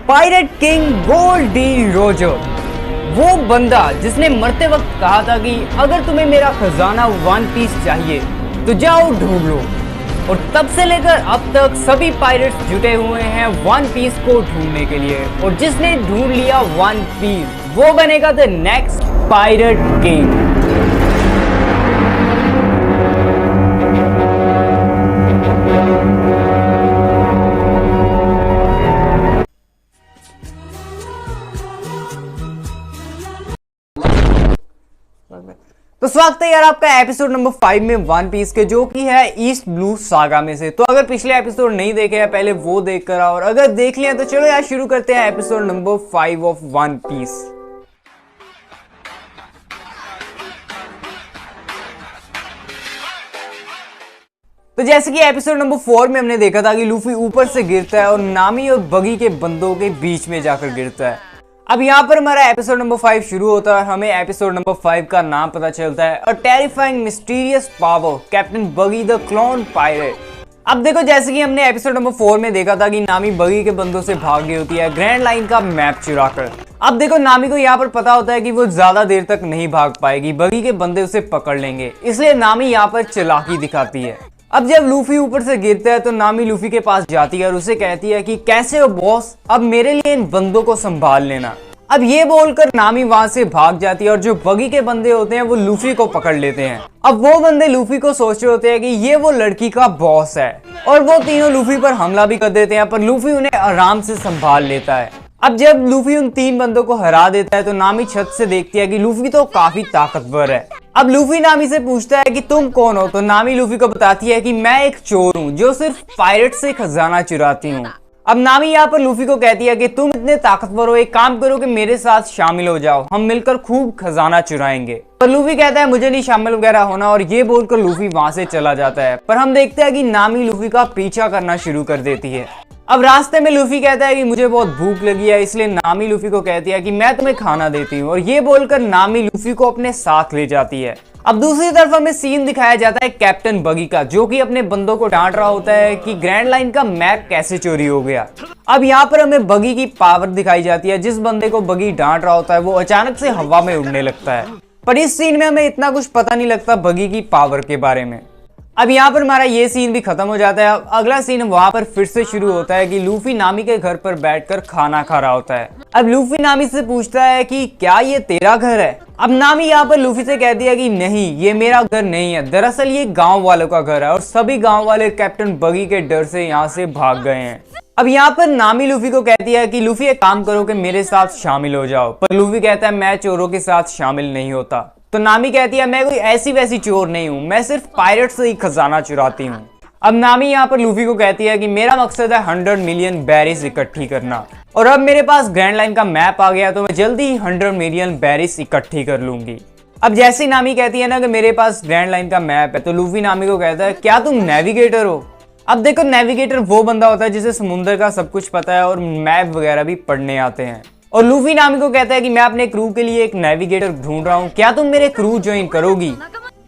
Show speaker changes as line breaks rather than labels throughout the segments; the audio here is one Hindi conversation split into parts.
पायरेट किंग गोल्डी रोजर, वो बंदा जिसने मरते वक्त कहा था कि अगर तुम्हें मेरा खजाना वन पीस चाहिए तो जाओ ढूंढ लो। और तब से लेकर अब तक सभी पायरेट्स जुटे हुए हैं वन पीस को ढूंढने के लिए, और जिसने ढूंढ लिया वन पीस वो बनेगा द नेक्स्ट पायरेट किंग। तो स्वागत है यार आपका एपिसोड नंबर 5 में वन पीस के, जो कि है ईस्ट ब्लू सागा में से। तो अगर पिछले एपिसोड नहीं देखे हैं पहले वो देख कर आओ, और अगर देख लिया तो चलो यार शुरू करते हैं episode number 5 of One Piece. तो जैसे कि एपिसोड नंबर 4 में हमने देखा था कि लूफी ऊपर से गिरता है और नामी और बगी के बंदों के बीच में जाकर गिरता है। अब यहाँ पर हमारा एपिसोड नंबर 5 शुरू होता है। हमें एपिसोड नंबर 5 का नाम पता चलता है, अ टेरिफाइंग मिस्टीरियस पावर, कैप्टन बगी द क्लोन पायरेट। अब देखो, जैसे कि हमने एपिसोड नंबर 4 में देखा था कि नामी बगी के बंदों से भाग गई होती है ग्रैंड लाइन का मैप चुरा कर। अब देखो, नामी को यहाँ पर पता होता है कि वो ज्यादा देर तक नहीं भाग पाएगी, बगी के बंदे उसे पकड़ लेंगे, इसलिए नामी यहाँ पर चालाकी दिखाती है। अब जब लूफी ऊपर से गिरता है तो नामी लूफी के पास जाती है और उसे कहती है कि कैसे हो बॉस, अब मेरे लिए इन बंदों को संभाल लेना। अब ये बोलकर नामी वहां से भाग जाती है और जो बगी के बंदे होते हैं वो लूफी को पकड़ लेते हैं। अब वो बंदे लूफी को सोच रहे होते हैं कि ये वो लड़की का बॉस है, और वो तीनों लूफी पर हमला भी कर देते हैं, पर लूफी उन्हें आराम से संभाल लेता है। अब जब लूफी उन 3 बंदों को हरा देता है तो नामी छत से देखती है कि लूफी तो काफी ताकतवर है। अब लूफी नामी से पूछता है कि तुम कौन हो, तो नामी लूफी को बताती है कि मैं एक चोर हूँ जो सिर्फ पायरेट से खजाना चुराती हूँ। अब नामी यहाँ पर लूफी को कहती है कि तुम इतने ताकतवर हो, एक काम करो कि मेरे साथ शामिल हो जाओ, हम मिलकर खूब खजाना चुराएंगे। पर लूफी कहता है मुझे नहीं शामिल वगैरह होना, और ये बोलकर लूफी वहां से चला जाता है। पर हम देखते हैं कि नामी लूफी का पीछा करना शुरू कर देती है। अब रास्ते में लूफी कहता है कि मुझे बहुत भूख लगी है, इसलिए नामी लूफी को कहती है कि मैं तुम्हें खाना देती हूँ, और ये बोलकर नामी लूफी को अपने साथ ले जाती है। अब दूसरी तरफ हमें सीन दिखाया जाता है कैप्टन बगी का, जो कि अपने बंदों को डांट रहा होता है कि ग्रैंड लाइन का मैप कैसे चोरी हो गया। अब यहाँ पर हमें बगी की पावर दिखाई जाती है। जिस बंदे को बगी डांट रहा होता है वो अचानक से हवा में उड़ने लगता है, पर इस सीन में हमें इतना कुछ पता नहीं लगता बगी की पावर के बारे में। अब यहाँ पर हमारा ये सीन भी खत्म हो जाता है। अब अगला सीन वहां पर फिर से शुरू होता है कि लूफी नामी के घर पर बैठकर खाना खा रहा होता है। अब लूफी नामी से पूछता है कि क्या ये तेरा घर है। अब नामी यहाँ पर लूफी से कहती है कि नहीं, ये मेरा घर नहीं है, दरअसल ये गांव वालों का घर है, और सभी गांव वाले कैप्टन बगी के डर से यहाँ से भाग गए हैं। अब यहाँ पर नामी लूफी को कहती है कि लूफी एक काम करो कि मेरे साथ शामिल हो जाओ, पर लूफी कहता है मैं चोरों के साथ शामिल नहीं होता। तो नामी कहती है मैं कोई ऐसी वैसी चोर नहीं हूँ, मैं सिर्फ पायरेट से ही खजाना चुराती हूँ। अब नामी यहाँ पर लूफी को कहती है कि मेरा मकसद है 100 मिलियन बैरिस इकट्ठी करना, और अब मेरे पास ग्रैंड लाइन का मैप आ गया तो मैं जल्दी ही 100 मिलियन बैरिस इकट्ठी कर लूंगी। अब जैसे ही नामी कहती है ना कि मेरे पास ग्रैंड लाइन का मैप है, तो लूफी नामी को कहता है क्या तुम नेविगेटर हो। अब देखो, नेविगेटर वो बंदा होता है जिसे समुद्र का सब कुछ पता है और मैप वगैरह भी पढ़ने आते हैं। और लूफी नामी को कहता है कि मैं अपने क्रू के लिए एक नेविगेटर ढूंढ रहा हूँ, क्या तुम मेरे क्रू ज्वाइन करोगी।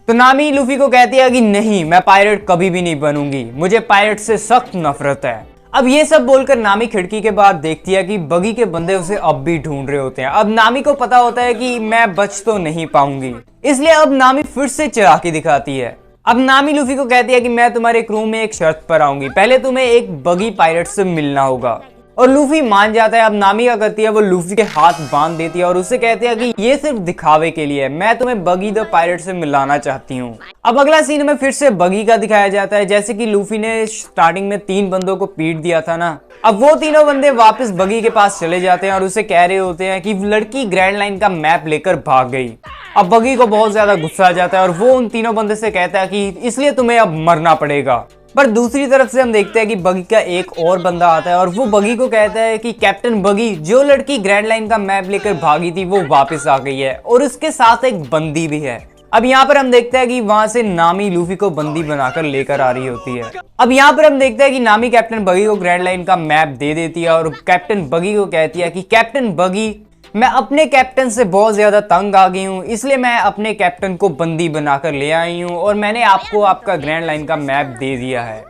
तो नामी लूफी को कहती है कि नहीं, मैं पायरेट कभी भी नहीं बनूंगी, मुझे पायरेट से सख्त नफरत है। अब ये सब बोलकर नामी खिड़की के बाहर देखती है कि बगी के बंदे उसे अब भी ढूंढ रहे होते हैं। अब नामी को पता होता है कि मैं बच तो नहीं पाऊंगी, इसलिए अब नामी फिर से चालाकी दिखाती है। अब नामी लूफी को कहती है कि मैं तुम्हारे क्रू में एक शर्त पर आऊंगी, पहले तुम्हें एक बगी पायरेट से मिलना होगा। और लूफी मान जाता है। अब नामी क्या करती है, वो लूफी के हाथ बांध देती है और उससे कहती है कि ये सिर्फ दिखावे के लिए है, मैं तुम्हें बगी द पायरेट से मिलाना चाहती हूँ। अब अगला सीन में फिर से बगी का दिखाया जाता है। जैसे कि लूफी ने स्टार्टिंग में 3 बंदों को पीट दिया था ना, अब वो तीनों बंदे वापस बगी के पास चले जाते हैं और उसे कह रहे होते हैं कि लड़की ग्रैंड लाइन का मैप लेकर भाग गई। अब बगी को बहुत ज्यादा गुस्सा आ जाता है और वो उन तीनों बंदे से कहता है कि इसलिए तुम्हें अब मरना पड़ेगा। पर दूसरी तरफ से हम देखते हैं कि बगी का एक और बंदा आता है और वो बगी को कहता है कि कैप्टन बगी, जो लड़की ग्रैंड लाइन का मैप लेकर भागी थी वो वापस आ गई है और उसके साथ एक बंदी भी है। अब यहाँ पर हम देखते हैं कि वहां से नामी लूफी को बंदी बनाकर लेकर आ रही होती है। अब यहाँ पर हम देखते हैं कि नामी कैप्टन बगी को ग्रैंड लाइन का मैप दे देती है और कैप्टन बगी को कहती है कि कैप्टन बगी, मैं अपने कैप्टन से बहुत ज्यादा तंग आ गई हूँ, इसलिए मैं अपने कैप्टन को बंदी बनाकर ले आई हूँ और मैंने आपको आपका ग्रैंड लाइन का मैप दे दिया है।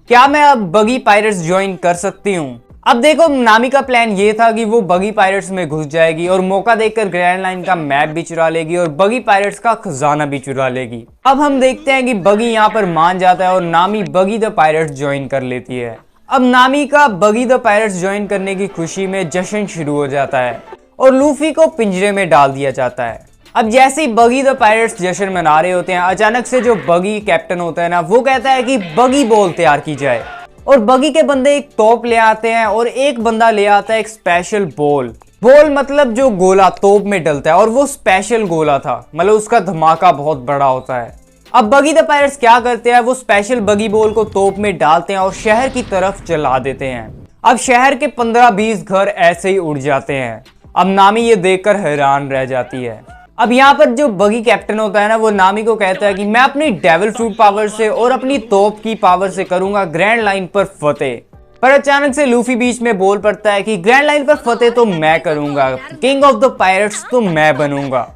क्या मैं अब बगी पायरेट्स ज्वाइन कर सकती हूँ? अब देखो नामी का प्लान ये था कि वो बगी पायरेट्स में घुस जाएगी और मौका देखकर ग्रैंड लाइन का मैप भी चुरा लेगी और बगी पायरेट्स का खजाना भी चुरा लेगी। अब हम देखते हैं कि बगी यहाँ पर मान जाता है और नामी बगी द पायरेट्स ज्वाइन कर लेती है। अब नामी का बगी द पायरेट्स ज्वाइन करने की खुशी में जश्न शुरू हो जाता है और लूफी को पिंजरे में डाल दिया जाता है। अब जैसे ही बगी द पायरेट्स जश्न मना रहे होते हैं, अचानक से जो बगी कैप्टन होता है ना, वो कहता है कि बगी बॉल तैयार की जाए और बगी के बंदे एक तोप ले आते हैं और एक बंदा ले आता है एक स्पेशल बॉल मतलब जो गोला तोप में डलता है, और वो स्पेशल गोला था, मतलब उसका धमाका बहुत बड़ा होता है। अब बगी द पायरेट्स क्या करते हैं, वो स्पेशल बगी बॉल को तोप में डालते हैं और शहर की तरफ चला देते हैं। अब शहर के 15-20 घर ऐसे ही उड़ जाते हैं। अब नामी ये देखकर हैरान रह जाती है। अब यहाँ पर जो बगी कैप्टन होता है ना, वो नामी को कहता है कि मैं अपनी डेविल फ्रूट पावर से और अपनी तोप की पावर से करूंगा ग्रैंड लाइन पर फतेह। पर अचानक से लूफी बीच में बोल पड़ता है कि ग्रैंड लाइन पर फतेह तो मैं करूंगा, किंग ऑफ द पायरेट्स तो मैं बनूंगा।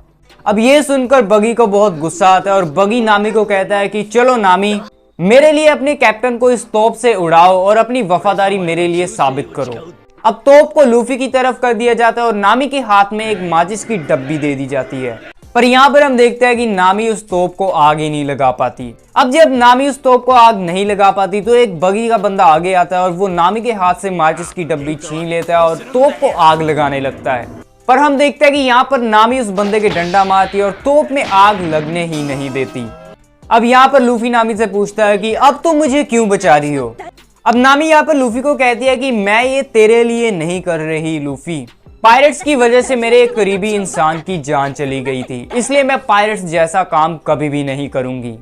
अब ये सुनकर बगी को बहुत गुस्सा आता है और बगी नामी को कहता है कि चलो नामी, मेरे लिए अपने कैप्टन को इस तोप से उड़ाओ और अपनी वफादारी मेरे लिए साबित करो। अब तोप को लूफी की तरफ कर दिया जाता है और नामी के हाथ में एक माचिस की डब्बी दे दी जाती है। पर यहाँ पर हम देखते हैं कि नामी उस तोप को आग ही नहीं लगा पाती। अब जब नामी उस तोप को आग नहीं लगा पाती तो एक बगी का बंदा आगे आता है और वो नामी के हाथ से माचिस की डब्बी छीन लेता है और तोप को आग लगाने लगता है। पर हम देखते हैं कि यहाँ पर नामी उस बंदे के डंडा मारती है और तोप में आग लगने ही नहीं देती। अब यहाँ पर लूफी नामी से पूछता है कि अब तुम मुझे क्यों बचा रही हो। अब नामी यहाँ पर लूफी को कहती है कि मैं ये तेरे लिए नहीं कर रही लूफी, पायरेट्स की वजह से मेरे एक करीबी इंसान की जान चली गई थी, इसलिए मैं पायरेट्स जैसा काम कभी भी नहीं करूंगी।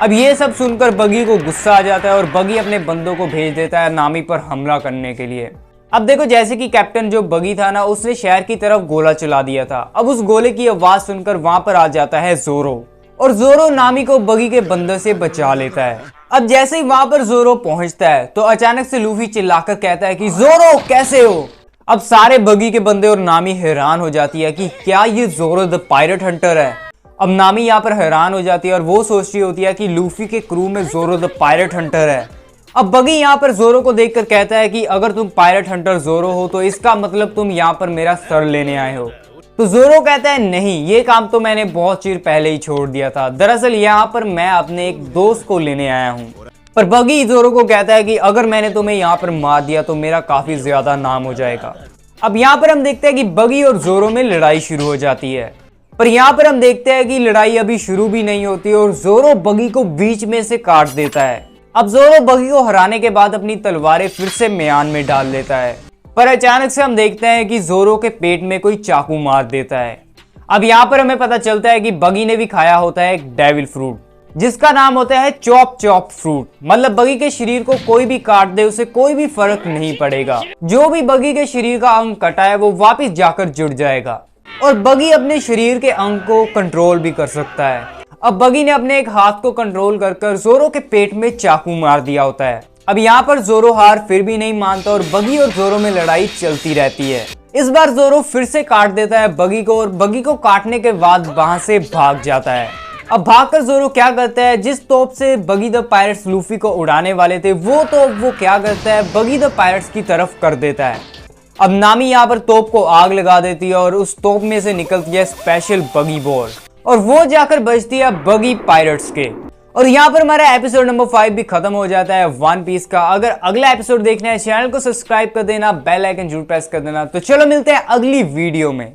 अब ये सब सुनकर बगी को गुस्सा आ जाता है और बगी अपने बंदों को भेज देता है नामी पर हमला करने के लिए। अब देखो जैसे कि कैप्टन जो बगी था ना, उसने शहर की तरफ गोला चला दिया था। अब उस गोले की आवाज सुनकर वहां पर आ जाता है जोरो और जोरो नामी को बगी के बंदर से बचा लेता है। अब जैसे ही वहां पर जोरो पहुंचता है तो अचानक से लूफी चिल्लाकर कहता है कि जोरो कैसे हो। अब सारे बगी के बंदे और नामी हैरान हो जाती है कि क्या ये जोरो द पायरेट हंटर है। अब नामी यहाँ पर हैरान हो जाती है और वो सोच रही होती है कि लूफी के क्रू में जोरो द पायरेट हंटर है। अब बगी यहाँ पर जोरो को देखकर कहता है कि अगर तुम पायरेट हंटर जोरो हो तो इसका मतलब तुम यहाँ पर मेरा सर लेने आए हो। तो जोरो कहता है नहीं, ये काम तो मैंने बहुत चिर पहले ही छोड़ दिया था, दरअसल यहाँ पर मैं अपने एक दोस्त को लेने आया हूँ। पर बगी जोरो को कहता है कि अगर मैंने तुम्हें यहाँ पर मार दिया तो मेरा काफी ज्यादा नाम हो जाएगा। अब यहाँ पर हम देखते हैं कि बगी और जोरो में लड़ाई शुरू हो जाती है। पर यहाँ पर हम देखते हैं कि लड़ाई अभी शुरू भी नहीं होती और जोरो बगी को बीच में से काट देता है। अब जोरो बगी को हराने के बाद अपनी तलवारें फिर से म्यान में डाल लेता है। पर अचानक से हम देखते हैं कि जोरो के पेट में कोई चाकू मार देता है। अब यहाँ पर हमें पता चलता है कि बगी ने भी खाया होता है एक डेविल फ्रूट जिसका नाम होता है चॉप चॉप फ्रूट, मतलब बगी के शरीर को कोई भी काट दे उसे कोई भी फर्क नहीं पड़ेगा। जो भी बगी के शरीर का अंग कटा है वो वापस जाकर जुड़ जाएगा और बगी अपने शरीर के अंग को कंट्रोल भी कर सकता है। अब बगी ने अपने एक हाथ को कंट्रोल कर जोरो के पेट में चाकू मार दिया होता है। अब यहाँ पर जोरो हार फिर भी नहीं मानता और बगी और जोरो में लड़ाई चलती रहती है। इस बार जोरो फिर से काट देता है बगी को और बगी को काटने के बाद वहां से भाग जाता है। अब भागकर जोरो क्या करता है, जिस तोप से बगी द पायरेट्स लूफी को उड़ाने वाले थे वो तोप वो क्या करता है बगी द पायरेट्स की तरफ कर देता है। अब नामी यहाँ पर तोप को आग लगा देती है और उस तोप में से निकलती है स्पेशल बगी बॉल और वो जाकर बजती है बगी पायरेट्स के। और यहाँ पर हमारा एपिसोड नंबर 5 भी खत्म हो जाता है वन पीस का। अगर अगला एपिसोड देखना है चैनल को सब्सक्राइब कर देना, बेल आइकन जरूर प्रेस कर देना। तो चलो मिलते हैं अगली वीडियो में।